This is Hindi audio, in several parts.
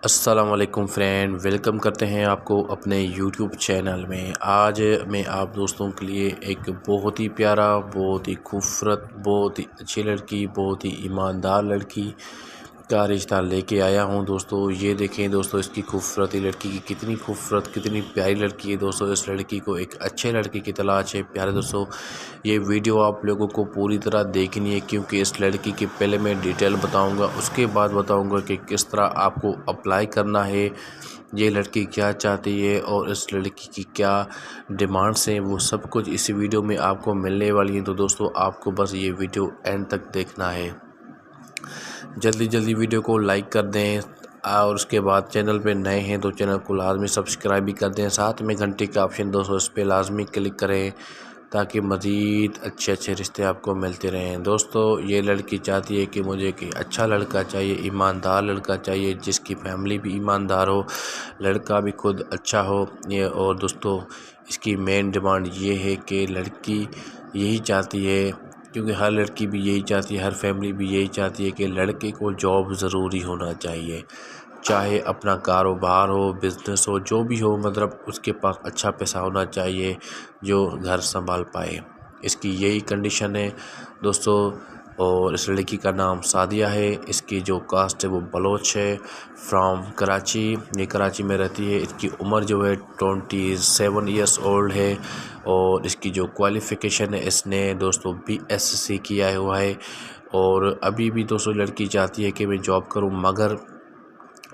अस्सलाम वालेकुम फ्रेंड, वेलकम करते हैं आपको अपने यूट्यूब चैनल में। आज मैं आप दोस्तों के लिए एक बहुत ही प्यारा, बहुत ही खूबसूरत, बहुत ही अच्छी लड़की, बहुत ही ईमानदार लड़की का रिश्ता लेके आया हूं दोस्तों। ये देखें दोस्तों, इसकी खूबसूरती, लड़की की कितनी खूबसूरत, कितनी प्यारी लड़की है दोस्तों। इस लड़की को एक अच्छे लड़के की तलाश है। प्यारे दोस्तों, ये वीडियो आप लोगों को पूरी तरह देखनी है, क्योंकि इस लड़की की पहले मैं डिटेल बताऊंगा, उसके बाद बताऊंगा कि किस तरह आपको अप्लाई करना है, ये लड़की क्या चाहती है और इस लड़की की क्या डिमांड्स हैं, वो सब कुछ इस वीडियो में आपको मिलने वाली है। तो दोस्तों, आपको बस ये वीडियो एंड तक देखना है। जल्दी जल्दी वीडियो को लाइक कर दें और उसके बाद चैनल पे नए हैं तो चैनल को लाजमी सब्सक्राइब भी कर दें। साथ में घंटे का ऑप्शन दोस्तों, इस पर लाजमी क्लिक करें ताकि मज़ीद अच्छे रिश्ते आपको मिलते रहें। दोस्तों, ये लड़की चाहती है कि मुझे कि अच्छा लड़का चाहिए, ईमानदार लड़का चाहिए, जिसकी फैमिली भी ईमानदार हो, लड़का भी खुद अच्छा हो। ये और दोस्तों, इसकी मेन डिमांड ये है कि लड़की यही चाहती है, क्योंकि हर लड़की भी यही चाहती है, हर फैमिली भी यही चाहती है कि लड़के को जॉब ज़रूरी होना चाहिए, चाहे अपना कारोबार हो, बिज़नेस हो, जो भी हो, मतलब उसके पास अच्छा पैसा होना चाहिए जो घर संभाल पाए। इसकी यही कंडीशन है दोस्तों। और इस लड़की का नाम सादिया है। इसकी जो कास्ट है वो बलोच है, फ्रॉम कराची। ये कराची में रहती है। इसकी उम्र जो है 27 ईयर्स ओल्ड है। और इसकी जो क्वालिफ़िकेशन है, इसने दोस्तों BSc किया हुआ है। और अभी भी दोस्तों लड़की चाहती है कि मैं जॉब करूं, मगर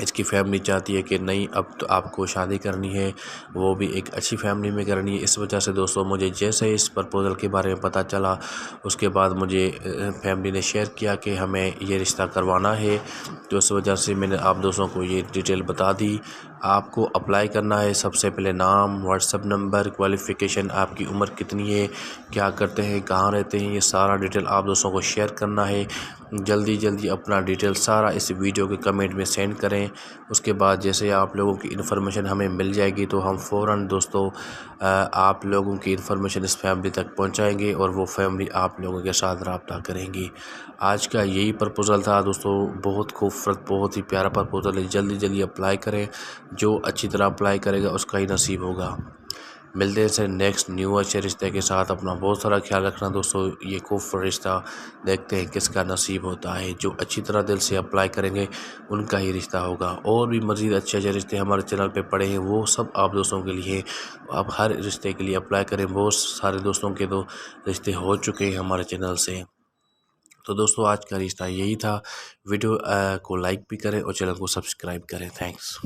इसकी फैमिली चाहती है कि नहीं, अब तो आपको शादी करनी है, वो भी एक अच्छी फैमिली में करनी है। इस वजह से दोस्तों, मुझे जैसे ही इस प्रपोज़ल के बारे में पता चला, उसके बाद मुझे फैमिली ने शेयर किया कि हमें ये रिश्ता करवाना है। तो इस वजह से मैंने आप दोस्तों को ये डिटेल बता दी। आपको अप्लाई करना है, सबसे पहले नाम, व्हाट्सएप नंबर, क्वालिफ़िकेशन, आपकी उम्र कितनी है, क्या करते हैं, कहाँ रहते हैं, ये सारा डिटेल आप दोस्तों को शेयर करना है। जल्दी जल्दी अपना डिटेल सारा इस वीडियो के कमेंट में सेंड करें। उसके बाद जैसे आप लोगों की इन्फॉर्मेशन हमें मिल जाएगी तो हम फ़ौरन दोस्तों आप लोगों की इन्फॉर्मेशन इस फैमिली तक पहुंचाएंगे और वो फैमिली आप लोगों के साथ रब्ता करेंगी। आज का यही प्रपोज़ल था दोस्तों। बहुत खूबसूरत, बहुत ही प्यारा प्रपोज़ल है। जल्दी जल्दी अप्लाई करें। जो अच्छी तरह अप्लाई करेगा उसका ही नसीब होगा। मिलते हैं से नेक्स्ट न्यू अच्छे रिश्ते के साथ। अपना बहुत सारा ख्याल रखना दोस्तों। ये खूबसूरत रिश्ता देखते हैं किसका नसीब होता है। जो अच्छी तरह दिल से अप्लाई करेंगे उनका ही रिश्ता होगा। और भी मज़ीद अच्छे रिश्ते हमारे चैनल पे पड़े हैं, वो सब आप दोस्तों के लिए। आप हर रिश्ते के लिए अप्लाई करें। बहुत सारे दोस्तों के तो रिश्ते हो चुके हैं हमारे चैनल से। तो दोस्तों, आज का रिश्ता यही था। वीडियो को लाइक भी करें और चैनल को सब्सक्राइब करें। थैंक्स।